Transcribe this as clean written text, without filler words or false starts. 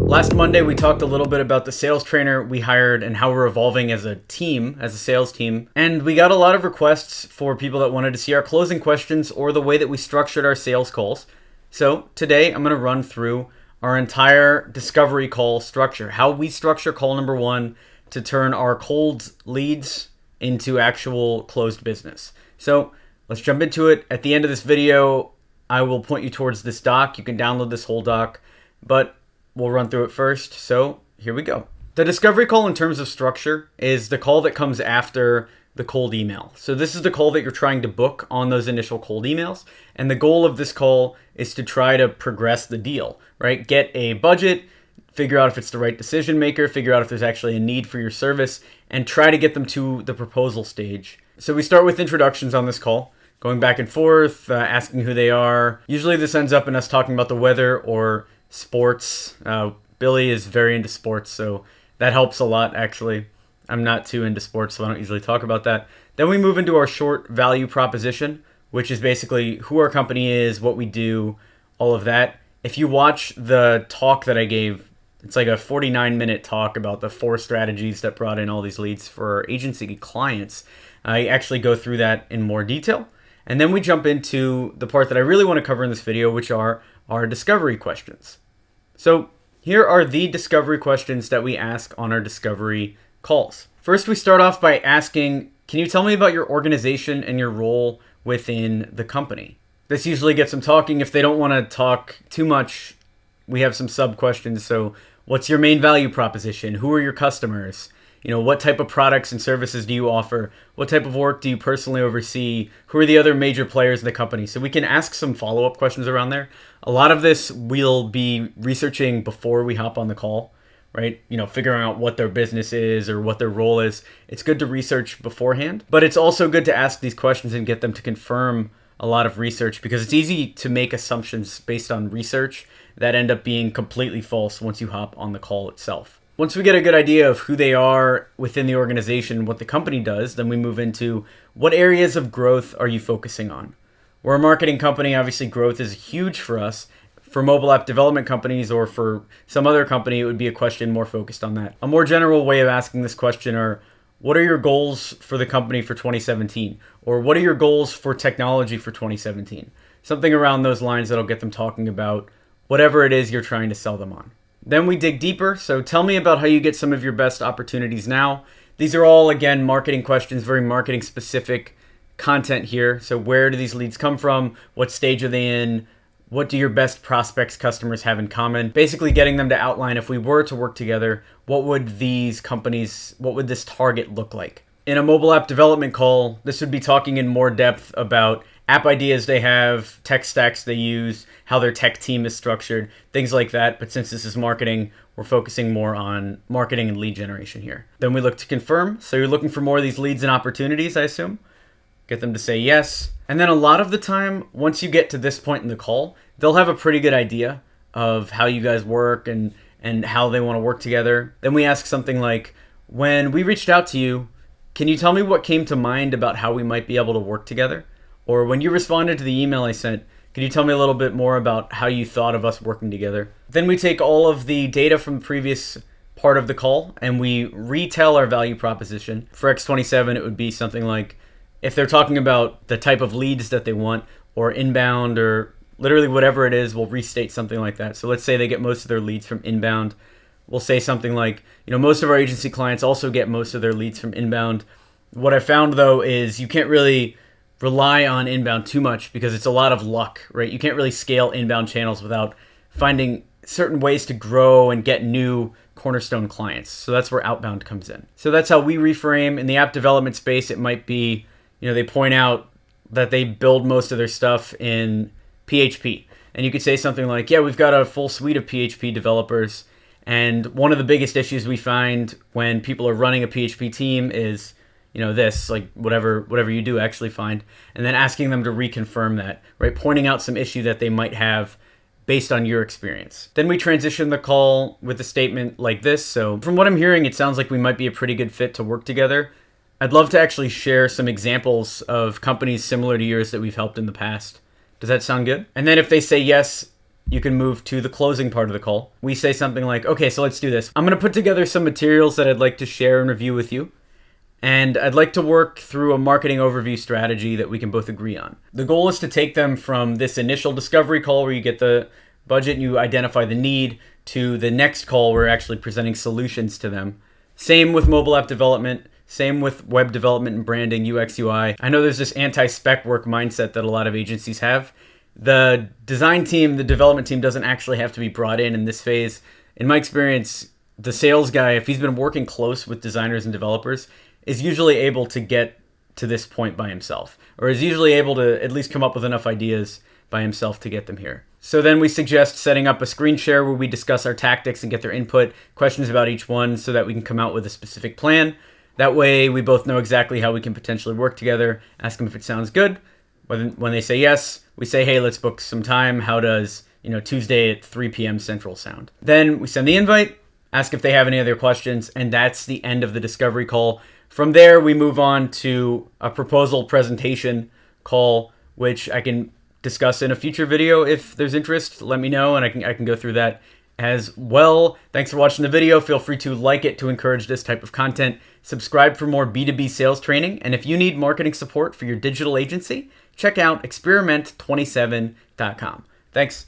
Last Monday, we talked a little bit about the sales trainer we hired and how we're evolving as a team, as a sales team. And we got a lot of requests for people that wanted to see our closing questions or the way that we structured our sales calls. So today, I'm going to run through our entire discovery call structure, how we structure call number one to turn our cold leads into actual closed business. So let's jump into it. At the end of this video, I will point you towards this doc. You can download this whole doc, but we'll run through it first. So here we go. The discovery call in terms of structure is the call that comes after the cold email. So this is the call that you're trying to book on those initial cold emails. And the goal of this call is to try to progress the deal, right? Get a budget, figure out if it's the right decision maker, figure out if there's actually a need for your service, and try to get them to the proposal stage. So we start with introductions on this call, going back and forth, asking who they are. Usually this ends up in us talking about the weather or sports. Billy is very into sports, so that helps a lot, actually. I'm not too into sports, so I don't usually talk about that. Then we move into our short value proposition, which is basically who our company is, what we do, all of that. If you watch the talk that I gave, it's like a 49-minute talk about the 4 strategies that brought in all these leads for our agency clients. I actually go through that in more detail. And then we jump into the part that I really want to cover in this video, which are our discovery questions. So here are the discovery questions that we ask on our discovery calls. First, we start off by asking, can you tell me about your organization and your role within the company? This usually gets them talking. If they don't want to talk too much, we have some sub questions. So what's your main value proposition? Who are your customers? What type of products and services do you offer? What type of work do you personally oversee? Who are the other major players in the company? So we can ask some follow-up questions around there. A lot of this we'll be researching before we hop on the call, right? Figuring out what their business is or what their role is. It's good to research beforehand, but it's also good to ask these questions and get them to confirm a lot of research, because it's easy to make assumptions based on research that end up being completely false once you hop on the call itself. Once we get a good idea of who they are within the organization, what the company does, then we move into what areas of growth are you focusing on? We're a marketing company. Obviously, growth is huge for us. For mobile app development companies or for some other company, it would be a question more focused on that. A more general way of asking this question are, what are your goals for the company for 2017? Or what are your goals for technology for 2017? Something around those lines that'll get them talking about whatever it is you're trying to sell them on. Then we dig deeper. So tell me about how you get some of your best opportunities now. These are all, again, marketing questions, very marketing specific content here. So where do these leads come from? What stage are they in? What do your best prospects, customers have in common? Basically getting them to outline, if we were to work together, what would this target look like? In a mobile app development call, this would be talking in more depth about app ideas they have, tech stacks they use, how their tech team is structured, things like that. But since this is marketing, we're focusing more on marketing and lead generation here. Then we look to confirm. So you're looking for more of these leads and opportunities, I assume. Get them to say yes. And then a lot of the time, once you get to this point in the call, they'll have a pretty good idea of how you guys work and how they want to work together. Then we ask something like, when we reached out to you, can you tell me what came to mind about how we might be able to work together? Or when you responded to the email I sent, can you tell me a little bit more about how you thought of us working together? Then we take all of the data from the previous part of the call and we retell our value proposition. For X27, it would be something like, if they're talking about the type of leads that they want or inbound or literally whatever it is, we'll restate something like that. So let's say they get most of their leads from inbound. We'll say something like, most of our agency clients also get most of their leads from inbound. What I found, though, is you can't really rely on inbound too much because it's a lot of luck, right? You can't really scale inbound channels without finding certain ways to grow and get new cornerstone clients. So that's where outbound comes in. So that's how we reframe. In the app development space, it might be, they point out that they build most of their stuff in PHP. And you could say something like, yeah, we've got a full suite of PHP developers. And one of the biggest issues we find when people are running a PHP team is, this, like whatever you do actually find, and then asking them to reconfirm that, right? Pointing out some issue that they might have based on your experience. Then we transition the call with a statement like this. So from what I'm hearing, it sounds like we might be a pretty good fit to work together. I'd love to actually share some examples of companies similar to yours that we've helped in the past. Does that sound good? And then if they say yes, you can move to the closing part of the call. We say something like, okay, so let's do this. I'm going to put together some materials that I'd like to share and review with you. And I'd like to work through a marketing overview strategy that we can both agree on. The goal is to take them from this initial discovery call where you get the budget and you identify the need to the next call where we're actually presenting solutions to them. Same with mobile app development. Same with web development and branding, UX, UI. I know there's this anti-spec work mindset that a lot of agencies have. The design team, the development team doesn't actually have to be brought in this phase. In my experience, the sales guy, if he's been working close with designers and developers, is usually able to get to this point by himself, or is usually able to at least come up with enough ideas by himself to get them here. So then we suggest setting up a screen share where we discuss our tactics and get their input, questions about each one so that we can come out with a specific plan. That way we both know exactly how we can potentially work together, ask them if it sounds good. When they say yes, we say, hey, let's book some time. How does, Tuesday at 3 p.m. Central sound? Then we send the invite, ask if they have any other questions, and that's the end of the discovery call. From there, we move on to a proposal presentation call, which I can discuss in a future video. If there's interest, let me know, and I can go through that as well. Thanks for watching the video. Feel free to like it to encourage this type of content. Subscribe for more B2B sales training. And if you need marketing support for your digital agency, check out experiment27.com. Thanks.